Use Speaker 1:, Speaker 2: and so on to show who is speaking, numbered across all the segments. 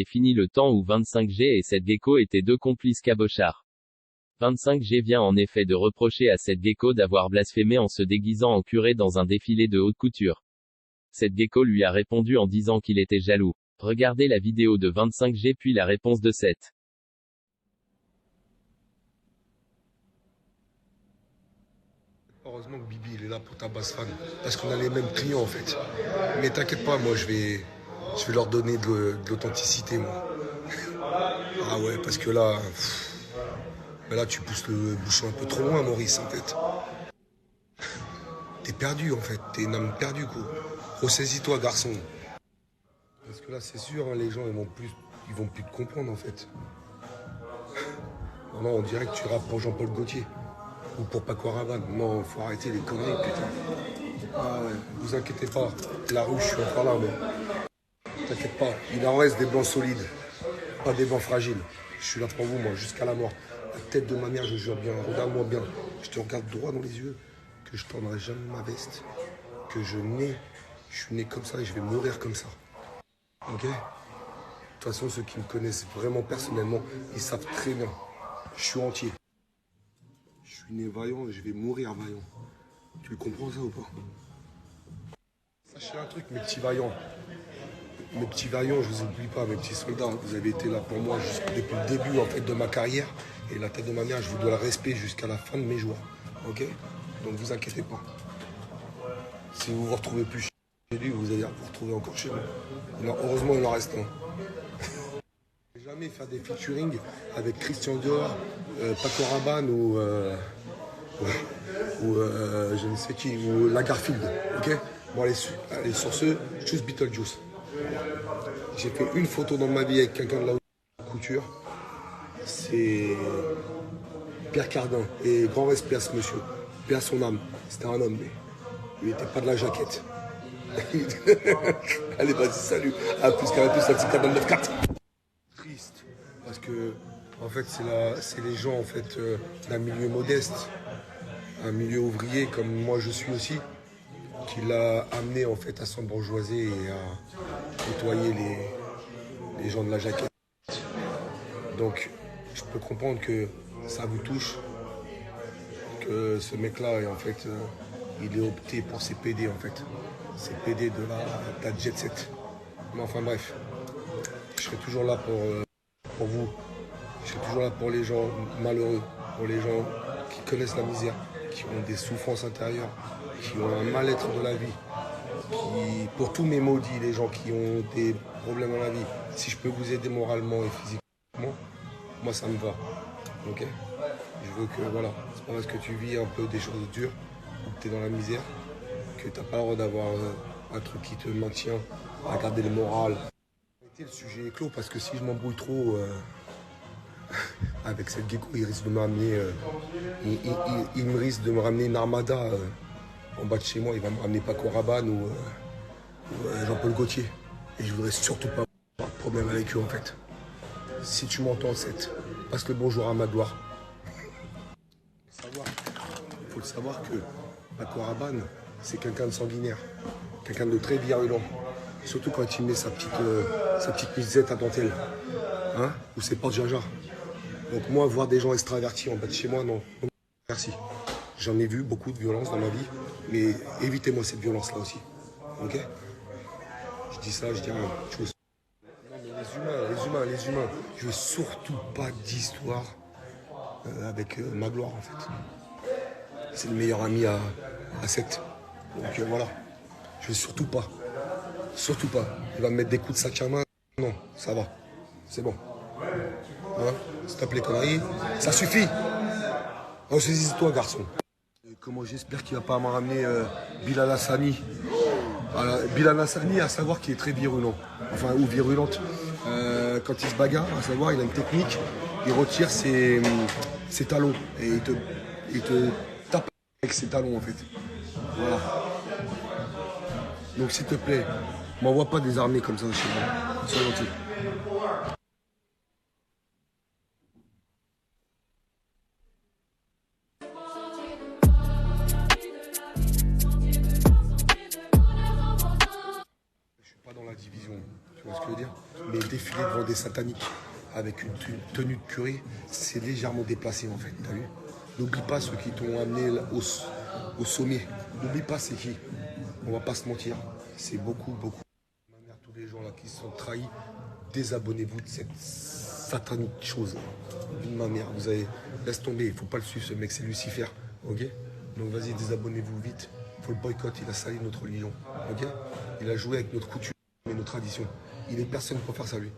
Speaker 1: est fini le temps où 25G et cette gecko étaient deux complices cabochards. 25G vient en effet de reprocher à cette gecko d'avoir blasphémé en se déguisant en curé dans un défilé de haute couture. Cette gecko lui a répondu en disant qu'il était jaloux. Regardez la vidéo de 25G puis la réponse de Seth.
Speaker 2: Heureusement que Bibi il est là pour ta base fan, parce qu'on a les mêmes clients en fait. Mais t'inquiète pas, moi je vais leur donner de l'authenticité moi. Ah ouais, parce que là, là tu pousses le bouchon un peu trop loin Maurice en fait. T'es perdu en fait, t'es une âme perdue quoi. Ressaisis-toi garçon. Parce que là c'est sûr, hein, les gens ils vont plus te comprendre en fait. Non, on dirait que tu rappes pour Jean-Paul Gaultier. Ou pour Paco Rabanne. Non, faut arrêter les conneries, putain. Ah ouais, vous inquiétez pas. La rue, je suis encore là, mais t'inquiète pas. Il en reste des blancs solides, pas des blancs fragiles. Je suis là pour vous, moi, jusqu'à la mort. La tête de ma mère, je jure bien. Regarde-moi bien. Je te regarde droit dans les yeux. Que je tendrai jamais ma veste. Que je suis né comme ça et je vais mourir comme ça. Ok? De toute façon, ceux qui me connaissent vraiment personnellement, ils savent très bien. Je suis entier. Je suis né vaillant et je vais mourir vaillant. Tu le comprends ça ou pas? Sachez un truc, mes petits vaillants. Mes petits vaillants, je vous oublie pas, mes petits soldats. Vous avez été là pour moi depuis le début en fait, de ma carrière. Et la tête de ma mère, je vous dois le respect jusqu'à la fin de mes jours. Ok? Donc vous inquiétez pas. Si vous vous retrouvez plus chez lui, vous allez vous retrouver encore chez moi. Heureusement, il en reste un. Jamais faire des featuring avec Christian Dior, Paco Rabanne ou je ne sais qui, ou Lagarfield, ok? Bon allez sur ce, choose Beetlejuice. J'ai fait une photo dans ma vie avec quelqu'un de la haute couture, c'est Pierre Cardin, et grand respect à ce monsieur, paix à son âme, c'était un homme, mais il n'était pas de la jaquette. Allez vas-y, salut, à plus qu'à plus, ça c'est 4. Triste, parce que en fait c'est les gens en fait d'un milieu modeste, un milieu ouvrier comme moi je suis aussi, qui l'a amené en fait à s'embourgeoiser et à côtoyer les gens de la jaquette. Donc je peux comprendre que ça vous touche, que ce mec là en fait il est opté pour ces PD en fait, ces PD de la jet set. Mais enfin bref. Je serai toujours là pour vous. Je serai toujours là pour les gens malheureux, pour les gens qui connaissent la misère, qui ont des souffrances intérieures, qui ont un mal-être de la vie, pour tous mes maudits, les gens qui ont des problèmes dans la vie, si je peux vous aider moralement et physiquement, moi ça me va. Ok? Je veux que, voilà, c'est pas parce que tu vis un peu des choses dures, ou que tu es dans la misère, que tu n'as pas le droit d'avoir un truc qui te maintient à garder le moral. Le sujet est clos parce que si je m'embrouille trop avec cette gecko, il risque de me ramener, il me risque de me ramener une armada en bas de chez moi. Il va me ramener Paco Rabanne ou Jean-Paul Gaultier. Et je voudrais surtout pas avoir de problème avec eux en fait. Si tu m'entends, Seth, passe le bonjour à ma gloire. Il faut le savoir que Paco Rabanne, c'est quelqu'un de sanguinaire, quelqu'un de très virulent. Surtout quand il met sa petite musette à dentelle, hein, ou ses portes-jaja. Donc moi, voir des gens extravertis en bas de chez moi, non. Merci. J'en ai vu beaucoup de violence dans ma vie, mais évitez-moi cette violence-là aussi. Ok? Je dis ça, je dis rien. Non mais les humains. Je veux surtout pas d'histoire avec ma gloire en fait. C'est le meilleur ami à Seth. Donc voilà. Je veux surtout pas. Surtout pas. Il va me mettre des coups de sac à main. Non, ça va. C'est bon. Hein? Stop les conneries. Ça suffit. Ressaisis-toi, garçon. Et comment j'espère qu'il va pas me ramener Bilal Hassani. Bilal Hassani, à savoir qu'il est très virulent. Enfin, ou virulente. Quand il se bagarre, à savoir, il a une technique. Il retire ses talons. Et il te tape avec ses talons, en fait. Voilà. Donc, s'il te plaît, m'envoie pas des armées comme ça chez moi. Sois gentil. Je suis pas dans la division, tu vois ce que je veux dire? Mais défiler devant des sataniques avec une tenue de curé, c'est légèrement déplacé en fait, t'as vu? N'oublie pas ceux qui t'ont amené au sommet. N'oublie pas c'est qui. On va pas se mentir. C'est beaucoup, beaucoup. Ma mère, tous les gens là qui se sont trahis, désabonnez-vous de cette satanique chose. Vie de ma mère, vous avez. Laisse tomber, il faut pas le suivre ce mec, c'est Lucifer. Ok? Donc vas-y, désabonnez-vous vite. Faut le boycott, il a sali notre religion. Ok? Il a joué avec notre coutume et nos traditions. Il est personne pour faire ça lui.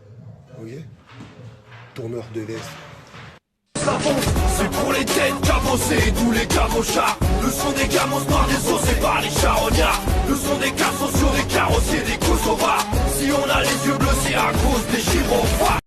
Speaker 2: Ok? Tourneur de veste.
Speaker 3: C'est pour les têtes cabossées, tous les cabochards. Le son des gamos noirs désossés par les charognards. Le son des cassos sur des carrossiers, des kosovars. Si on a les yeux bleus, c'est à cause des gyrophares.